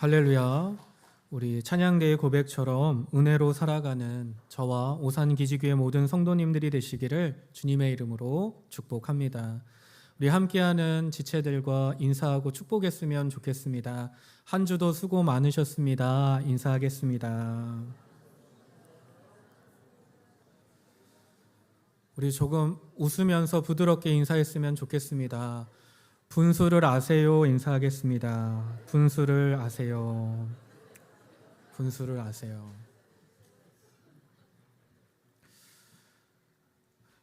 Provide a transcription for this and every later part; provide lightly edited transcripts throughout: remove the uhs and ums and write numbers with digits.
할렐루야. 우리 찬양대의 고백처럼 은혜로 살아가는 저와 오산기지교회 모든 성도님들이 되시기를 주님의 이름으로 축복합니다. 우리 함께하는 지체들과 인사하고 축복했으면 좋겠습니다. 한 주도 수고 많으셨습니다. 인사하겠습니다. 우리 조금 웃으면서 부드럽게 인사했으면 좋겠습니다. 분수를 아세요? 인사하겠습니다. 분수를 아세요. 분수를 아세요.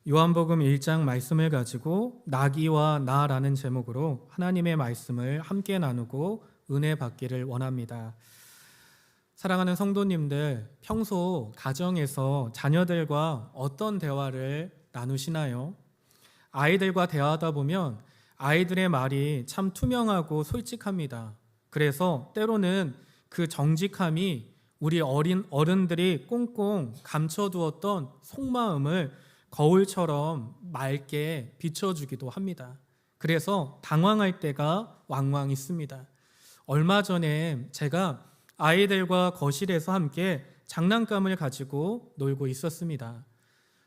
요한복음 1장 말씀을 가지고 나기와 나라는 제목으로 하나님의 말씀을 함께 나누고 은혜 받기를 원합니다. 사랑하는 성도님들, 평소 가정에서 자녀들과 어떤 대화를 나누시나요? 아이들과 대화하다 보면 아이들의 말이 참 투명하고 솔직합니다. 그래서 때로는 그 정직함이 우리 어른들이 꽁꽁 감춰두었던 속마음을 거울처럼 맑게 비춰주기도 합니다. 그래서 당황할 때가 왕왕 있습니다. 얼마 전에 제가 아이들과 거실에서 함께 장난감을 가지고 놀고 있었습니다.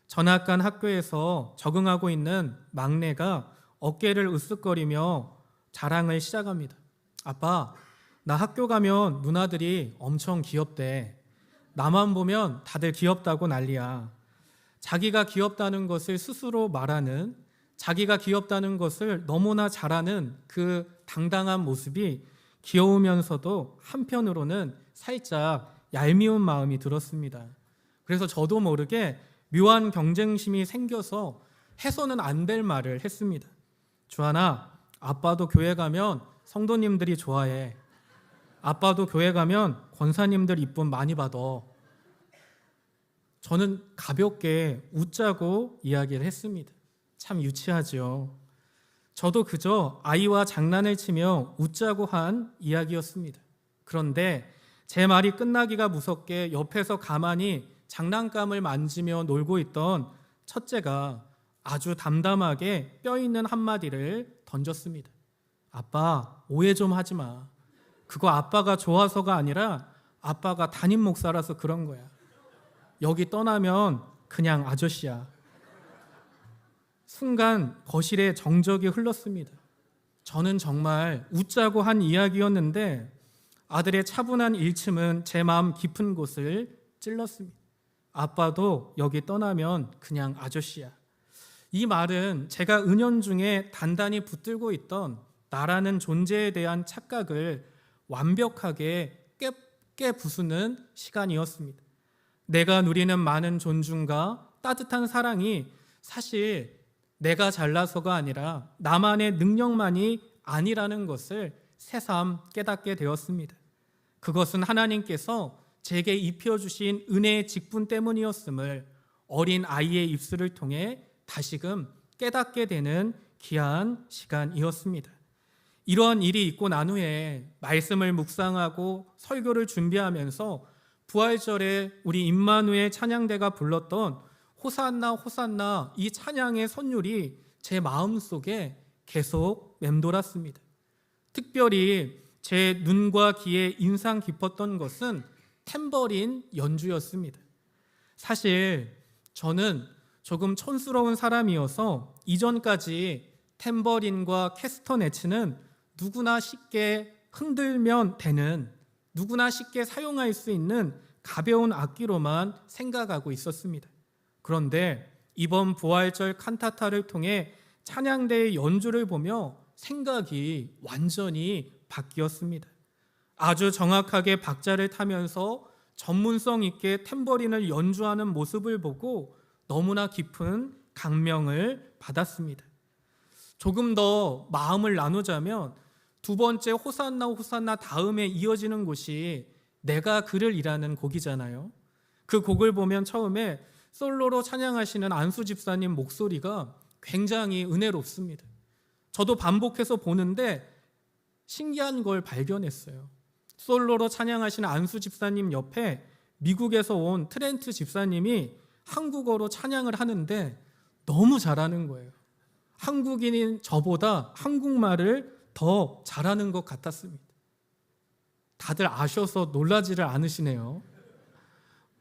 전학 간 학교에서 적응하고 있는 막내가 어깨를 으쓱거리며 자랑을 시작합니다. 아빠, 나 학교 가면 누나들이 엄청 귀엽대. 나만 보면 다들 귀엽다고 난리야. 자기가 귀엽다는 것을 스스로 말하는, 자기가 귀엽다는 것을 너무나 잘하는 그 당당한 모습이 귀여우면서도 한편으로는 살짝 얄미운 마음이 들었습니다. 그래서 저도 모르게 묘한 경쟁심이 생겨서 해서는 안 될 말을 했습니다. 주하나, 아빠도 교회 가면 성도님들이 좋아해. 아빠도 교회 가면 권사님들 이쁨 많이 받아. 저는 가볍게 웃자고 이야기를 했습니다. 참 유치하죠. 저도 그저 아이와 장난을 치며 웃자고 한 이야기였습니다. 그런데 제 말이 끝나기가 무섭게 옆에서 가만히 장난감을 만지며 놀고 있던 첫째가 아주 담담하게 뼈있는 한마디를 던졌습니다. 아빠, 오해 좀 하지 마. 그거 아빠가 좋아서가 아니라 아빠가 담임 목사라서 그런 거야. 여기 떠나면 그냥 아저씨야. 순간 거실에 정적이 흘렀습니다. 저는 정말 웃자고 한 이야기였는데 아들의 차분한 일침은 제 마음 깊은 곳을 찔렀습니다. 아빠도 여기 떠나면 그냥 아저씨야. 이 말은 제가 은연중에 단단히 붙들고 있던 나라는 존재에 대한 착각을 완벽하게 깨부수는 시간이었습니다. 내가 누리는 많은 존중과 따뜻한 사랑이 사실 내가 잘나서가 아니라 나만의 능력만이 아니라는 것을 새삼 깨닫게 되었습니다. 그것은 하나님께서 제게 입혀주신 은혜의 직분 때문이었음을 어린 아이의 입술을 통해 다시금 깨닫게 되는 귀한 시간이었습니다. 이러한 일이 있고 난 후에 말씀을 묵상하고 설교를 준비하면서 부활절에 우리 임마누엘 찬양대가 불렀던 호산나 호산나 이 찬양의 선율이 제 마음속에 계속 맴돌았습니다. 특별히 제 눈과 귀에 인상 깊었던 것은 탬버린 연주였습니다. 사실 저는 조금 촌스러운 사람이어서 이전까지 탬버린과 캐스터네츠는 누구나 쉽게 흔들면 되는, 누구나 쉽게 사용할 수 있는 가벼운 악기로만 생각하고 있었습니다. 그런데 이번 부활절 칸타타를 통해 찬양대의 연주를 보며 생각이 완전히 바뀌었습니다. 아주 정확하게 박자를 타면서 전문성 있게 탬버린을 연주하는 모습을 보고 너무나 깊은 감명을 받았습니다. 조금 더 마음을 나누자면 두 번째 호산나 호산나 다음에 이어지는 곳이 내가 그를 이라는 곡이잖아요. 그 곡을 보면 처음에 솔로로 찬양하시는 안수 집사님 목소리가 굉장히 은혜롭습니다. 저도 반복해서 보는데 신기한 걸 발견했어요. 솔로로 찬양하시는 안수 집사님 옆에 미국에서 온 트렌트 집사님이 한국어로 찬양을 하는데 너무 잘하는 거예요. 한국인인 저보다 한국말을 더 잘하는 것 같았습니다. 다들 아셔서 놀라지를 않으시네요.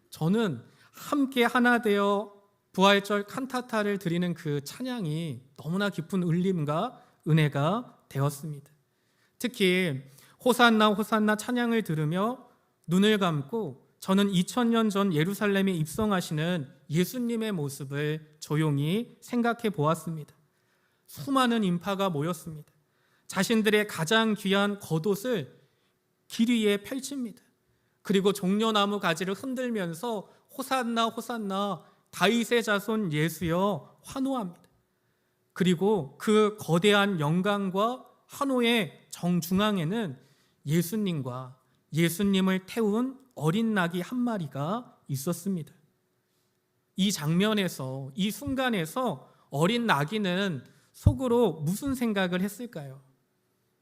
저는 함께 하나 되어 부활절 칸타타를 드리는 그 찬양이 너무나 깊은 울림과 은혜가 되었습니다. 특히 호산나 호산나 찬양을 들으며 눈을 감고 저는 2000년 전 예루살렘에 입성하시는 예수님의 모습을 조용히 생각해 보았습니다. 수많은 인파가 모였습니다. 자신들의 가장 귀한 겉옷을 길 위에 펼칩니다. 그리고 종려나무 가지를 흔들면서 호산나 호산나 다윗의 자손 예수여 환호합니다. 그리고 그 거대한 영광과 환호의 정중앙에는 예수님과 예수님을 태운 어린 낙이 한 마리가 있었습니다. 이 장면에서, 이 순간에서 어린 나귀는 속으로 무슨 생각을 했을까요?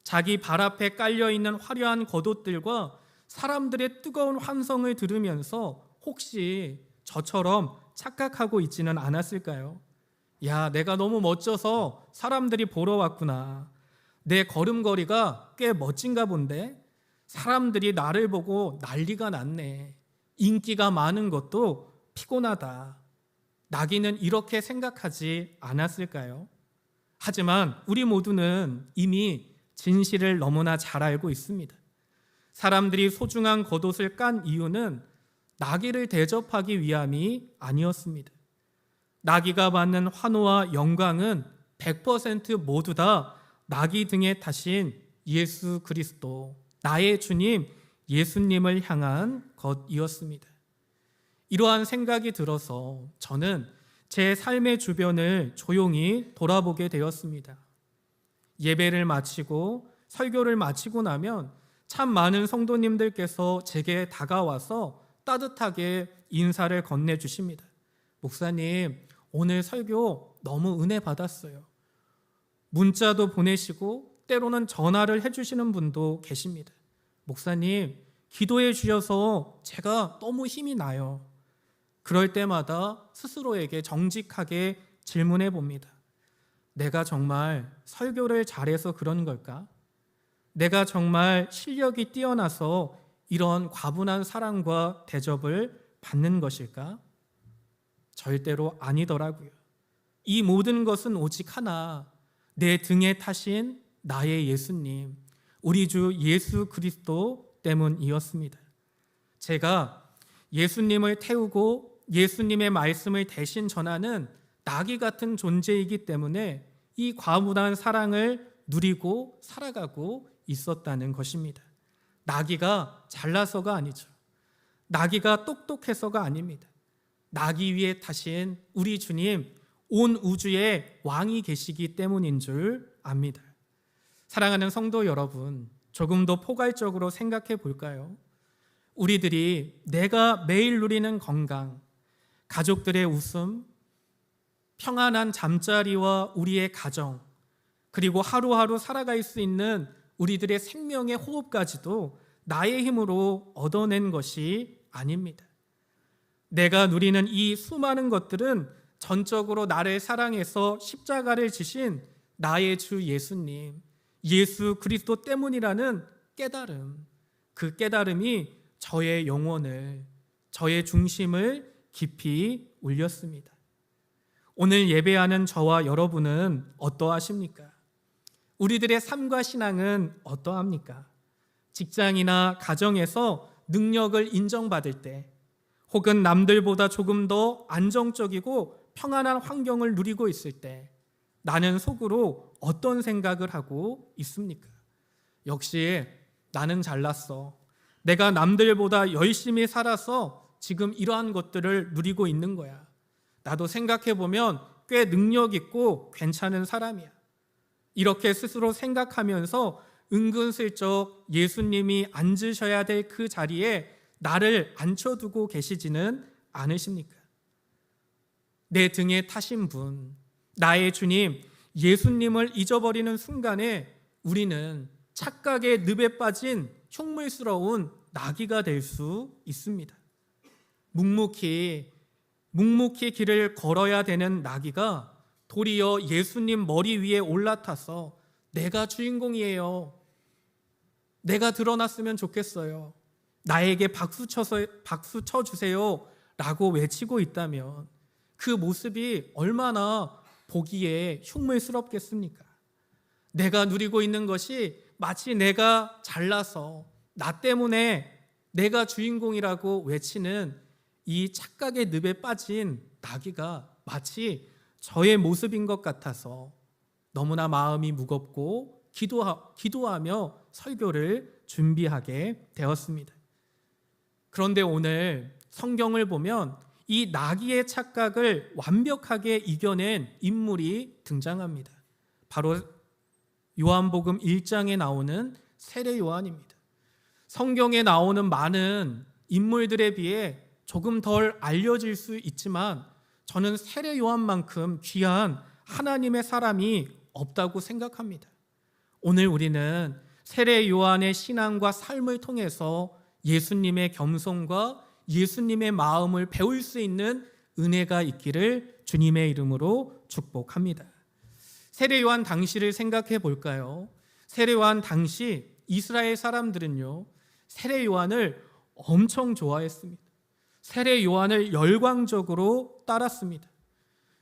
자기 발 앞에 깔려있는 화려한 겉옷들과 사람들의 뜨거운 환성을 들으면서 혹시 저처럼 착각하고 있지는 않았을까요? 야, 내가 너무 멋져서 사람들이 보러 왔구나. 내 걸음걸이가 꽤 멋진가 본데 사람들이 나를 보고 난리가 났네. 인기가 많은 것도 피곤하다. 나귀는 이렇게 생각하지 않았을까요? 하지만 우리 모두는 이미 진실을 너무나 잘 알고 있습니다. 사람들이 소중한 겉옷을 깐 이유는 나귀를 대접하기 위함이 아니었습니다. 나귀가 받는 환호와 영광은 100% 모두 다 나귀 등에 타신 예수 그리스도, 나의 주님 예수님을 향한 것이었습니다. 이러한 생각이 들어서 저는 제 삶의 주변을 조용히 돌아보게 되었습니다. 예배를 마치고 설교를 마치고 나면 참 많은 성도님들께서 제게 다가와서 따뜻하게 인사를 건네주십니다. 목사님, 오늘 설교 너무 은혜 받았어요. 문자도 보내시고 때로는 전화를 해주시는 분도 계십니다. 목사님, 기도해 주셔서 제가 너무 힘이 나요. 그럴 때마다 스스로에게 정직하게 질문해 봅니다. 내가 정말 설교를 잘해서 그런 걸까? 내가 정말 실력이 뛰어나서 이런 과분한 사랑과 대접을 받는 것일까? 절대로 아니더라고요. 이 모든 것은 오직 하나, 내 등에 타신 나의 예수님, 우리 주 예수 그리스도 때문이었습니다. 제가 예수님을 태우고 예수님의 말씀을 대신 전하는 나귀 같은 존재이기 때문에 이 과분한 사랑을 누리고 살아가고 있었다는 것입니다. 나귀가 잘나서가 아니죠. 나귀가 똑똑해서가 아닙니다. 나귀 위에 타신 우리 주님, 온 우주에 왕이 계시기 때문인 줄 압니다. 사랑하는 성도 여러분, 조금 더 포괄적으로 생각해 볼까요? 우리들이 내가 매일 누리는 건강, 가족들의 웃음, 평안한 잠자리와 우리의 가정, 그리고 하루하루 살아갈 수 있는 우리들의 생명의 호흡까지도 나의 힘으로 얻어낸 것이 아닙니다. 내가 누리는 이 수많은 것들은 전적으로 나를 사랑해서 십자가를 지신 나의 주 예수님, 예수 그리스도 때문이라는 깨달음, 그 깨달음이 저의 영혼을, 저의 중심을 깊이 울렸습니다. 오늘 예배하는 저와 여러분은 어떠하십니까? 우리들의 삶과 신앙은 어떠합니까? 직장이나 가정에서 능력을 인정받을 때, 혹은 남들보다 조금 더 안정적이고 평안한 환경을 누리고 있을 때 나는 속으로 어떤 생각을 하고 있습니까? 역시 나는 잘났어. 내가 남들보다 열심히 살아서 지금 이러한 것들을 누리고 있는 거야. 나도 생각해보면 꽤 능력 있고 괜찮은 사람이야. 이렇게 스스로 생각하면서 은근슬쩍 예수님이 앉으셔야 될 그 자리에 나를 앉혀두고 계시지는 않으십니까? 내 등에 타신 분, 나의 주님, 예수님을 잊어버리는 순간에 우리는 착각의 늪에 빠진 흉물스러운 나귀가 될 수 있습니다. 묵묵히 길을 걸어야 되는 나귀가 도리어 예수님 머리 위에 올라타서 내가 주인공이에요. 내가 드러났으면 좋겠어요. 나에게 박수 쳐주세요. 라고 외치고 있다면 그 모습이 얼마나 보기에 흉물스럽겠습니까? 내가 누리고 있는 것이 마치 내가 잘나서 나 때문에 내가 주인공이라고 외치는 이 착각의 늪에 빠진 나귀가 마치 저의 모습인 것 같아서 너무나 마음이 무겁고 기도하며 설교를 준비하게 되었습니다. 그런데 오늘 성경을 보면 이 나귀의 착각을 완벽하게 이겨낸 인물이 등장합니다. 바로 요한복음 1장에 나오는 세례 요한입니다. 성경에 나오는 많은 인물들에 비해 조금 덜 알려질 수 있지만 저는 세례 요한만큼 귀한 하나님의 사람이 없다고 생각합니다. 오늘 우리는 세례 요한의 신앙과 삶을 통해서 예수님의 겸손과 예수님의 마음을 배울 수 있는 은혜가 있기를 주님의 이름으로 축복합니다. 세례 요한 당시를 생각해 볼까요? 세례 요한 당시 이스라엘 사람들은요, 세례 요한을 엄청 좋아했습니다. 세례 요한을 열광적으로 따랐습니다.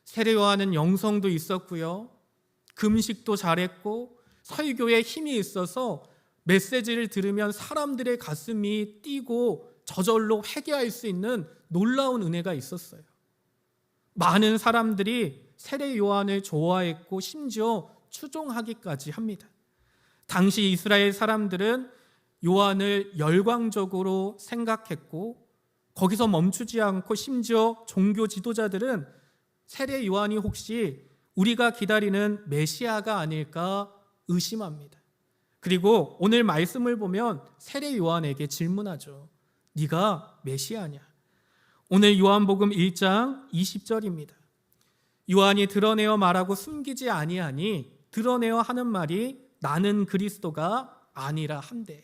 세례 요한은 영성도 있었고요, 금식도 잘했고 설교에 힘이 있어서 메시지를 들으면 사람들의 가슴이 뛰고 저절로 회개할 수 있는 놀라운 은혜가 있었어요. 많은 사람들이 세례 요한을 좋아했고 심지어 추종하기까지 합니다. 당시 이스라엘 사람들은 요한을 열광적으로 생각했고 거기서 멈추지 않고 심지어 종교 지도자들은 세례 요한이 혹시 우리가 기다리는 메시아가 아닐까 의심합니다. 그리고 오늘 말씀을 보면 세례 요한에게 질문하죠. 네가 메시아냐? 오늘 요한복음 1장 20절입니다. 요한이 드러내어 말하고 숨기지 아니하니 드러내어 하는 말이 나는 그리스도가 아니라 한데,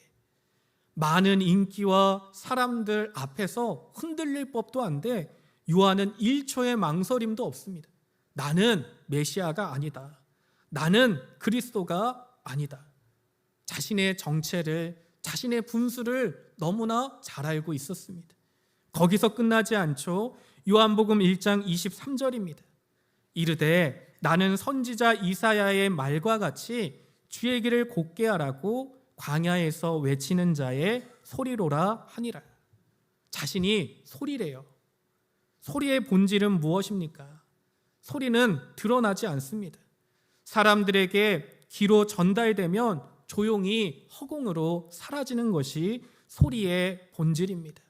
많은 인기와 사람들 앞에서 흔들릴 법도 한데 요한은 1초의 망설임도 없습니다. 나는 메시아가 아니다. 나는 그리스도가 아니다. 자신의 정체를, 자신의 분수를 너무나 잘 알고 있었습니다. 거기서 끝나지 않죠. 요한복음 1장 23절입니다. 이르되 나는 선지자 이사야의 말과 같이 주의 길을 곧게 하라고 광야에서 외치는 자의 소리로라 하니라. 자신이 소리래요. 소리의 본질은 무엇입니까? 소리는 드러나지 않습니다. 사람들에게 귀로 전달되면 조용히 허공으로 사라지는 것이 소리의 본질입니다.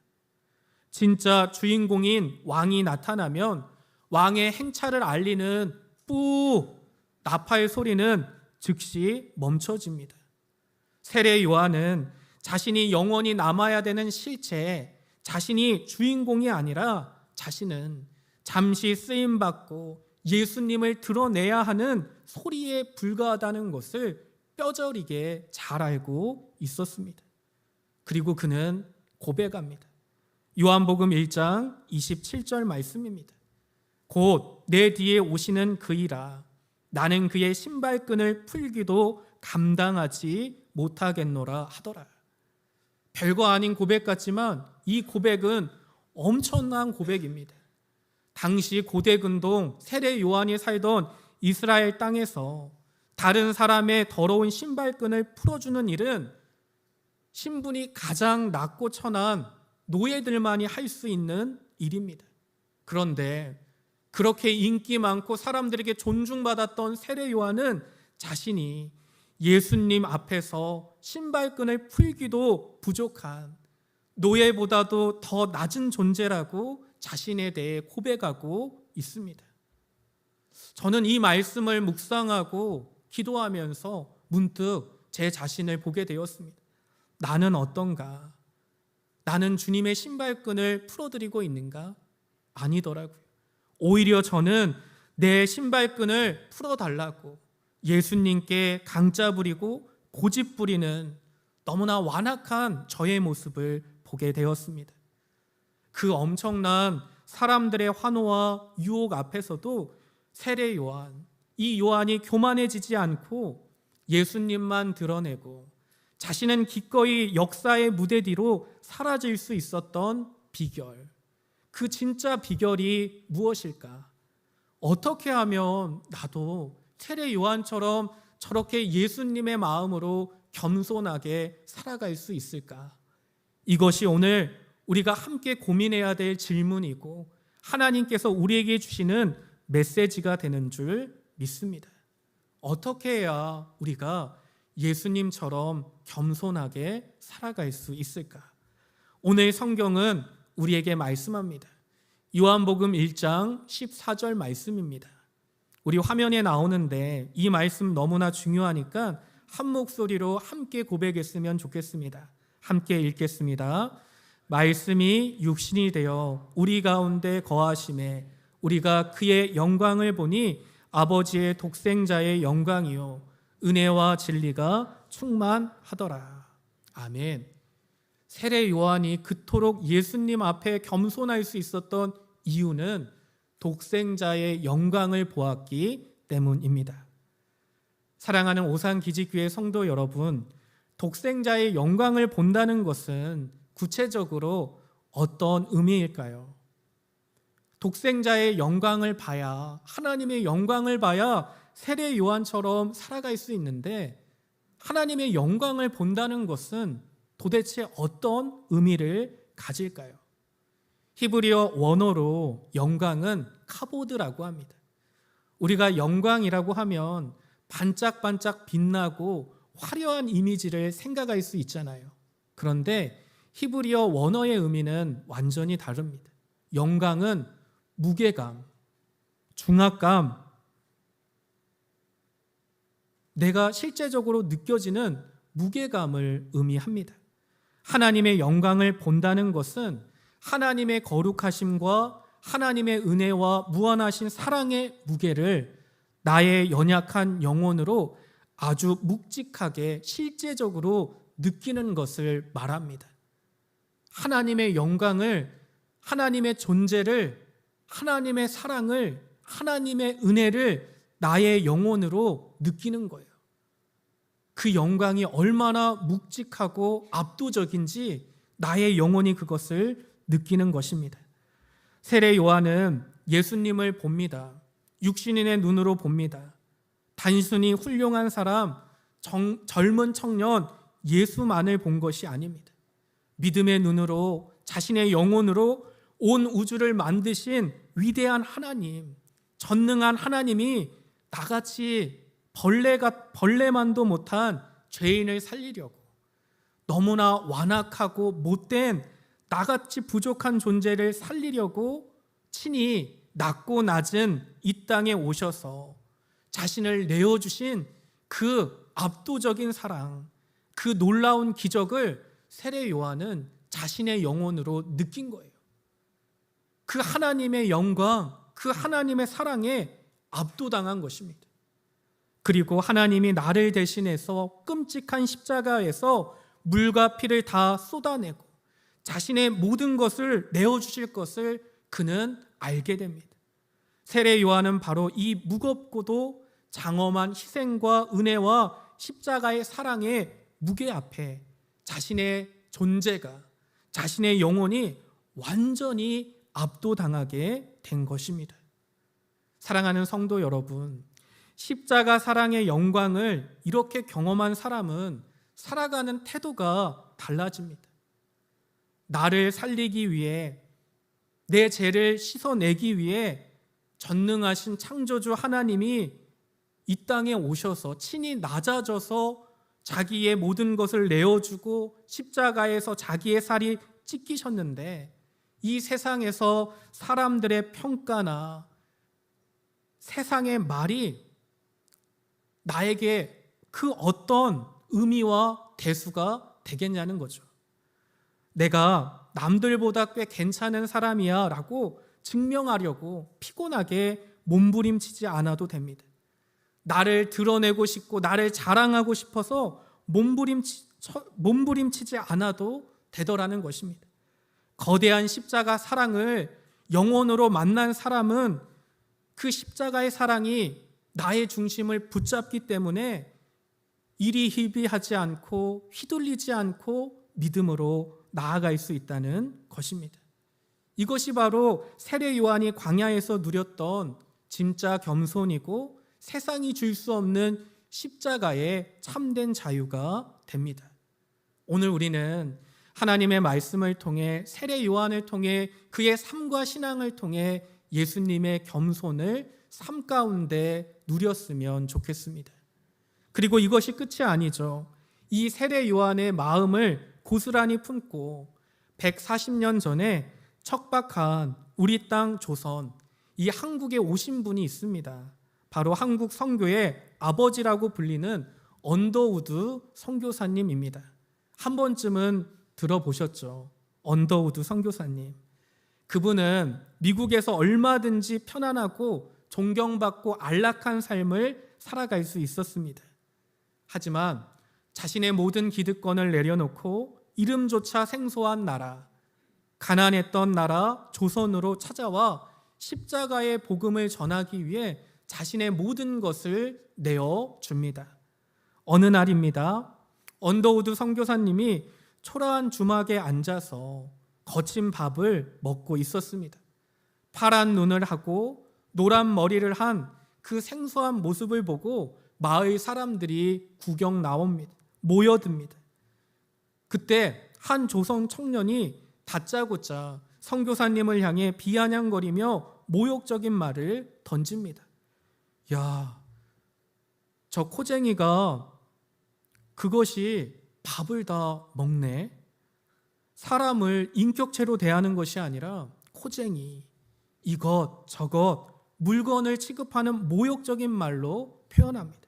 진짜 주인공인 왕이 나타나면 왕의 행차를 알리는 뿌 나팔 소리는 즉시 멈춰집니다. 세례 요한은 자신이 영원히 남아야 되는 실체, 자신이 주인공이 아니라 자신은 잠시 쓰임받고 예수님을 드러내야 하는 소리에 불과하다는 것을 뼈저리게 잘 알고 있었습니다. 그리고 그는 고백합니다. 요한복음 1장 27절 말씀입니다. 곧 내 뒤에 오시는 그이라 나는 그의 신발끈을 풀기도 감당하지 못하겠노라 하더라. 별거 아닌 고백 같지만 이 고백은 엄청난 고백입니다. 당시 고대근동 세례 요한이 살던 이스라엘 땅에서 다른 사람의 더러운 신발끈을 풀어주는 일은 신분이 가장 낮고 천한 노예들만이 할 수 있는 일입니다. 그런데 그렇게 인기 많고 사람들에게 존중받았던 세례 요한은 자신이 예수님 앞에서 신발끈을 풀기도 부족한 노예보다도 더 낮은 존재라고 자신에 대해 고백하고 있습니다. 저는 이 말씀을 묵상하고 기도하면서 문득 제 자신을 보게 되었습니다. 나는 어떤가? 나는 주님의 신발끈을 풀어드리고 있는가? 아니더라고요. 오히려 저는 내 신발끈을 풀어달라고 예수님께 강짜 부리고 고집 부리는 너무나 완악한 저의 모습을 보게 되었습니다. 그 엄청난 사람들의 환호와 유혹 앞에서도 세례 요한, 이 요한이 교만해지지 않고 예수님만 드러내고 자신은 기꺼이 역사의 무대 뒤로 사라질 수 있었던 비결, 그 진짜 비결이 무엇일까? 어떻게 하면 나도 세례 요한처럼 저렇게 예수님의 마음으로 겸손하게 살아갈 수 있을까? 이것이 오늘 우리가 함께 고민해야 될 질문이고 하나님께서 우리에게 주시는 메시지가 되는 줄 믿습니다. 어떻게 해야 우리가 예수님처럼 겸손하게 살아갈 수 있을까? 오늘 성경은 우리에게 말씀합니다. 요한복음 1장 14절 말씀입니다. 우리 화면에 나오는데 이 말씀 너무나 중요하니까 한 목소리로 함께 고백했으면 좋겠습니다. 함께 읽겠습니다. 말씀이 육신이 되어 우리 가운데 거하심에 우리가 그의 영광을 보니 아버지의 독생자의 영광이요 은혜와 진리가 충만하더라. 아멘. 세례 요한이 그토록 예수님 앞에 겸손할 수 있었던 이유는 독생자의 영광을 보았기 때문입니다. 사랑하는 오산기지교회 성도 여러분, 독생자의 영광을 본다는 것은 구체적으로 어떤 의미일까요? 독생자의 영광을 봐야, 하나님의 영광을 봐야 세례 요한처럼 살아갈 수 있는데 하나님의 영광을 본다는 것은 도대체 어떤 의미를 가질까요? 히브리어 원어로 영광은 카보드라고 합니다. 우리가 영광이라고 하면 반짝반짝 빛나고 화려한 이미지를 생각할 수 있잖아요. 그런데 히브리어 원어의 의미는 완전히 다릅니다. 영광은 무게감, 중압감, 내가 실제적으로 느껴지는 무게감을 의미합니다. 하나님의 영광을 본다는 것은 하나님의 거룩하심과 하나님의 은혜와 무한하신 사랑의 무게를 나의 연약한 영혼으로 아주 묵직하게 실제적으로 느끼는 것을 말합니다. 하나님의 영광을, 하나님의 존재를, 하나님의 사랑을, 하나님의 은혜를 나의 영혼으로 느끼는 거예요. 그 영광이 얼마나 묵직하고 압도적인지 나의 영혼이 그것을 느끼는 것입니다. 세례 요한은 예수님을 봅니다. 육신인의 눈으로 봅니다. 단순히 훌륭한 사람, 젊은 청년 예수만을 본 것이 아닙니다. 믿음의 눈으로 자신의 영혼으로 온 우주를 만드신 위대한 하나님, 전능한 하나님이 나같이 벌레만도 못한 죄인을 살리려고 너무나 완악하고 못된 나같이 부족한 존재를 살리려고 친히 낮고 낮은 이 땅에 오셔서 자신을 내어주신 그 압도적인 사랑, 그 놀라운 기적을 세례 요한은 자신의 영혼으로 느낀 거예요. 그 하나님의 영광, 그 하나님의 사랑에 압도당한 것입니다. 그리고 하나님이 나를 대신해서 끔찍한 십자가에서 물과 피를 다 쏟아내고 자신의 모든 것을 내어주실 것을 그는 알게 됩니다. 세례 요한은 바로 이 무겁고도 장엄한 희생과 은혜와 십자가의 사랑의 무게 앞에 자신의 존재가, 자신의 영혼이 완전히 압도당하게 된 것입니다. 사랑하는 성도 여러분, 십자가 사랑의 영광을 이렇게 경험한 사람은 살아가는 태도가 달라집니다. 나를 살리기 위해, 내 죄를 씻어내기 위해 전능하신 창조주 하나님이 이 땅에 오셔서 친히 낮아져서 자기의 모든 것을 내어주고 십자가에서 자기의 살이 찢기셨는데 이 세상에서 사람들의 평가나 세상의 말이 나에게 그 어떤 의미와 대수가 되겠냐는 거죠. 내가 남들보다 꽤 괜찮은 사람이야 라고 증명하려고 피곤하게 몸부림치지 않아도 됩니다. 나를 드러내고 싶고 나를 자랑하고 싶어서 몸부림치지 않아도 되더라는 것입니다. 거대한 십자가 사랑을 영혼으로 만난 사람은 그 십자가의 사랑이 나의 중심을 붙잡기 때문에 이리희비하지 않고 휘둘리지 않고 믿음으로 나아갈 수 있다는 것입니다. 이것이 바로 세례 요한이 광야에서 누렸던 진짜 겸손이고 세상이 줄 수 없는 십자가의 참된 자유가 됩니다. 오늘 우리는 하나님의 말씀을 통해 세례 요한을 통해 그의 삶과 신앙을 통해 예수님의 겸손을 삶 가운데 누렸으면 좋겠습니다. 그리고 이것이 끝이 아니죠. 이 세례 요한의 마음을 고스란히 품고 140년 전에 척박한 우리 땅 조선, 이 한국에 오신 분이 있습니다. 바로 한국 선교의 아버지라고 불리는 언더우드 선교사님입니다. 한 번쯤은 들어보셨죠? 언더우드 선교사님. 그분은 미국에서 얼마든지 편안하고 존경받고 안락한 삶을 살아갈 수 있었습니다. 하지만 자신의 모든 기득권을 내려놓고 이름조차 생소한 나라, 가난했던 나라 조선으로 찾아와 십자가의 복음을 전하기 위해 자신의 모든 것을 내어줍니다. 어느 날입니다. 언더우드 선교사님이 초라한 주막에 앉아서 거친 밥을 먹고 있었습니다. 파란 눈을 하고 노란 머리를 한 그 생소한 모습을 보고 마을 사람들이 구경 나옵니다. 모여듭니다. 그때 한 조선 청년이 다짜고짜 선교사님을 향해 비아냥거리며 모욕적인 말을 던집니다. 야, 저 코쟁이가 그것이 밥을 다 먹네. 사람을 인격체로 대하는 것이 아니라 코쟁이, 이것 저것 물건을 취급하는 모욕적인 말로 표현합니다.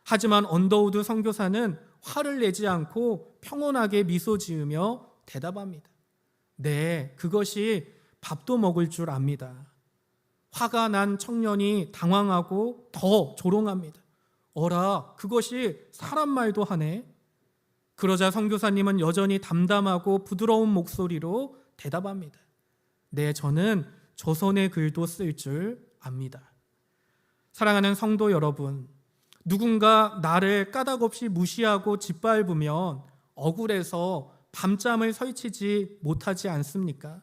하지만 언더우드 선교사는 화를 내지 않고 평온하게 미소 지으며 대답합니다. 네, 그것이 밥도 먹을 줄 압니다. 화가 난 청년이 당황하고 더 조롱합니다. 어라, 그것이 사람 말도 하네. 그러자 선교사님은 여전히 담담하고 부드러운 목소리로 대답합니다. 네, 저는 조선의 글도 쓸 줄 압니다. 사랑하는 성도 여러분, 누군가 나를 까닭없이 무시하고 짓밟으면 억울해서 밤잠을 설치지 못하지 않습니까?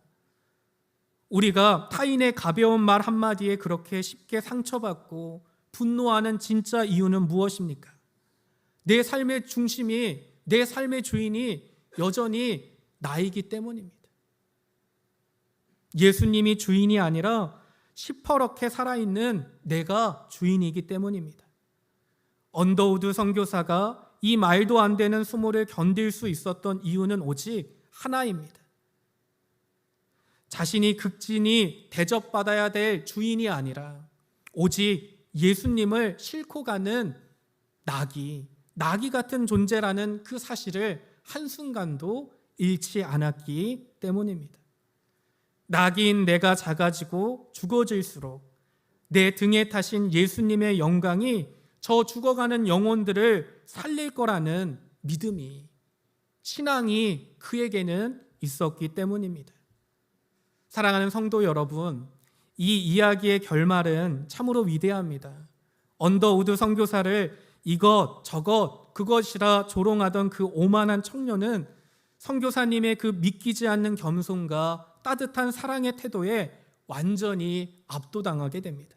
우리가 타인의 가벼운 말 한마디에 그렇게 쉽게 상처받고 분노하는 진짜 이유는 무엇입니까? 내 삶의 중심이, 내 삶의 주인이 여전히 나이기 때문입니다. 예수님이 주인이 아니라 시퍼렇게 살아있는 내가 주인이기 때문입니다. 언더우드 선교사가 이 말도 안 되는 수모를 견딜 수 있었던 이유는 오직 하나입니다. 자신이 극진히 대접받아야 될 주인이 아니라 오직 예수님을 싣고 가는 나귀 같은 존재라는 그 사실을 한순간도 잃지 않았기 때문입니다. 나귀인 내가 작아지고 죽어질수록 내 등에 타신 예수님의 영광이 저 죽어가는 영혼들을 살릴 거라는 믿음이, 신앙이 그에게는 있었기 때문입니다. 사랑하는 성도 여러분, 이 이야기의 결말은 참으로 위대합니다. 언더우드 선교사를 이것 저것 그것이라 조롱하던 그 오만한 청년은 선교사님의 그 믿기지 않는 겸손과 따뜻한 사랑의 태도에 완전히 압도당하게 됩니다.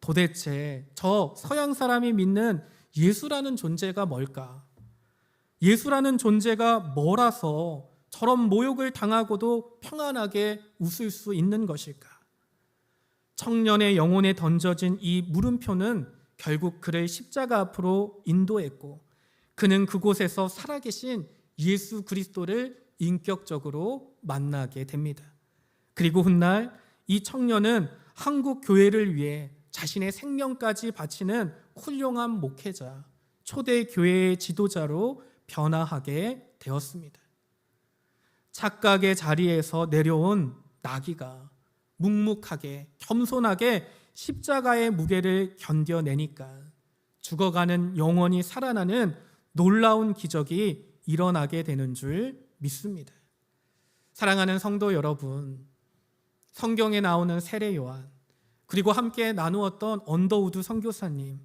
도대체 저 서양 사람이 믿는 예수라는 존재가 뭘까? 예수라는 존재가 뭐라서 저런 모욕을 당하고도 평안하게 웃을 수 있는 것일까? 청년의 영혼에 던져진 이 물음표는 결국 그를 십자가 앞으로 인도했고, 그는 그곳에서 살아계신 예수 그리스도를 인격적으로 만나게 됩니다. 그리고 훗날 이 청년은 한국 교회를 위해 자신의 생명까지 바치는 훌륭한 목회자, 초대 교회의 지도자로 변화하게 되었습니다. 착각의 자리에서 내려온 나귀가 묵묵하게 겸손하게 십자가의 무게를 견뎌내니까 죽어가는 영혼이 살아나는 놀라운 기적이 일어나게 되는 줄 믿습니다. 사랑하는 성도 여러분, 성경에 나오는 세례 요한, 그리고 함께 나누었던 언더우드 선교사님,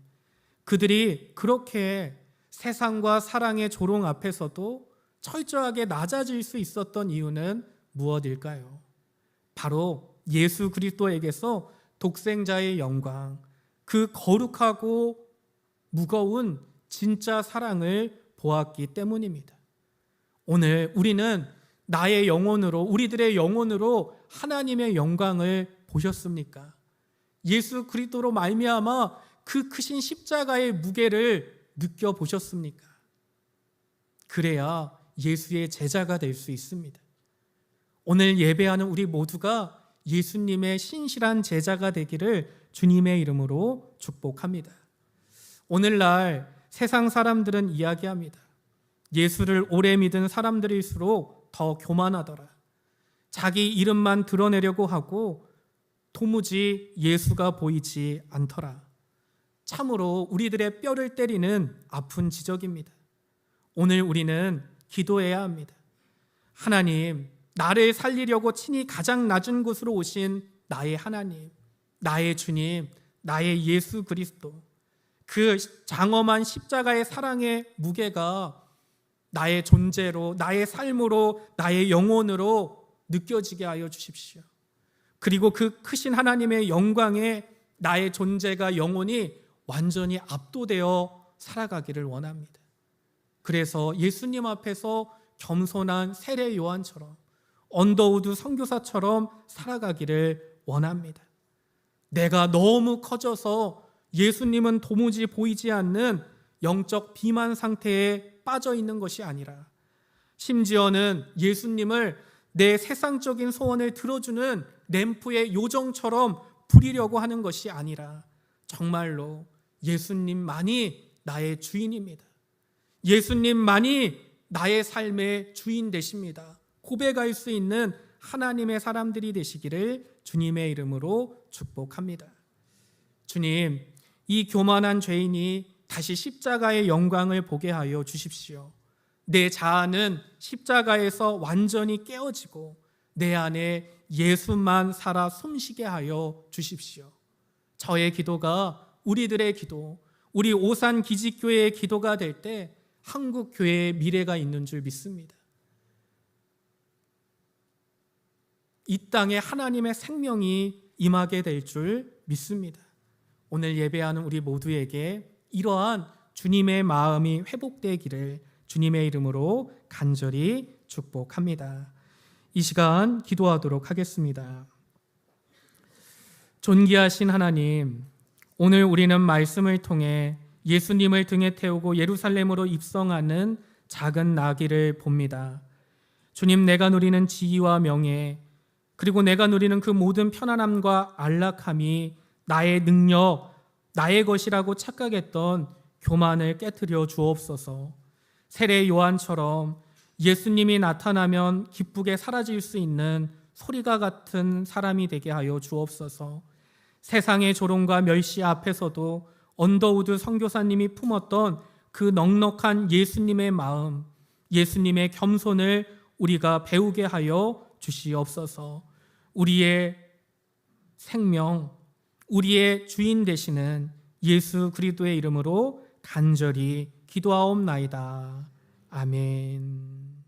그들이 그렇게 세상과 사랑의 조롱 앞에서도 철저하게 낮아질 수 있었던 이유는 무엇일까요? 바로 예수 그리스도에게서 독생자의 영광, 그 거룩하고 무거운 진짜 사랑을 보았기 때문입니다. 오늘 우리는 나의 영혼으로, 우리들의 영혼으로 하나님의 영광을 보셨습니까? 예수 그리스도로 말미암아 그 크신 십자가의 무게를 느껴보셨습니까? 그래야 예수의 제자가 될 수 있습니다. 오늘 예배하는 우리 모두가 예수님의 신실한 제자가 되기를 주님의 이름으로 축복합니다. 오늘날 세상 사람들은 이야기합니다. 예수를 오래 믿은 사람들일수록 더 교만하더라. 자기 이름만 드러내려고 하고 도무지 예수가 보이지 않더라. 참으로 우리들의 뼈를 때리는 아픈 지적입니다. 오늘 우리는 기도해야 합니다. 하나님, 나를 살리려고 친히 가장 낮은 곳으로 오신 나의 하나님, 나의 주님, 나의 예수 그리스도, 그 장엄한 십자가의 사랑의 무게가 나의 존재로, 나의 삶으로, 나의 영혼으로 느껴지게 하여 주십시오. 그리고 그 크신 하나님의 영광에 나의 존재가, 영혼이 완전히 압도되어 살아가기를 원합니다. 그래서 예수님 앞에서 겸손한 세례 요한처럼, 언더우드 선교사처럼 살아가기를 원합니다. 내가 너무 커져서 예수님은 도무지 보이지 않는 영적 비만 상태에 빠져 있는 것이 아니라, 심지어는 예수님을 내 세상적인 소원을 들어주는 램프의 요정처럼 부리려고 하는 것이 아니라 정말로 예수님만이 나의 주인입니다. 예수님만이 나의 삶의 주인 되십니다. 고백할 수 있는 하나님의 사람들이 되시기를 주님의 이름으로 축복합니다. 주님, 이 교만한 죄인이 다시 십자가의 영광을 보게 하여 주십시오. 내 자아는 십자가에서 완전히 깨어지고 내 안에 예수만 살아 숨쉬게 하여 주십시오. 저의 기도가 우리들의 기도, 우리 오산 기직교회의 기도가 될 때 한국 교회의 미래가 있는 줄 믿습니다. 이 땅에 하나님의 생명이 임하게 될 줄 믿습니다. 오늘 예배하는 우리 모두에게 이러한 주님의 마음이 회복되기를 주님의 이름으로 간절히 축복합니다. 이 시간 기도하도록 하겠습니다. 존귀하신 하나님, 오늘 우리는 말씀을 통해 예수님을 등에 태우고 예루살렘으로 입성하는 작은 나귀를 봅니다. 주님, 내가 누리는 지위와 명예, 그리고 내가 누리는 그 모든 편안함과 안락함이 나의 능력, 나의 것이라고 착각했던 교만을 깨트려 주옵소서. 세례 요한처럼 예수님이 나타나면 기쁘게 사라질 수 있는 소리가 같은 사람이 되게 하여 주옵소서. 세상의 조롱과 멸시 앞에서도 언더우드 선교사님이 품었던 그 넉넉한 예수님의 마음, 예수님의 겸손을 우리가 배우게 하여 주시옵소서. 우리의 생명, 우리의 주인 되시는 예수 그리스도의 이름으로 간절히 기도하옵나이다. 아멘.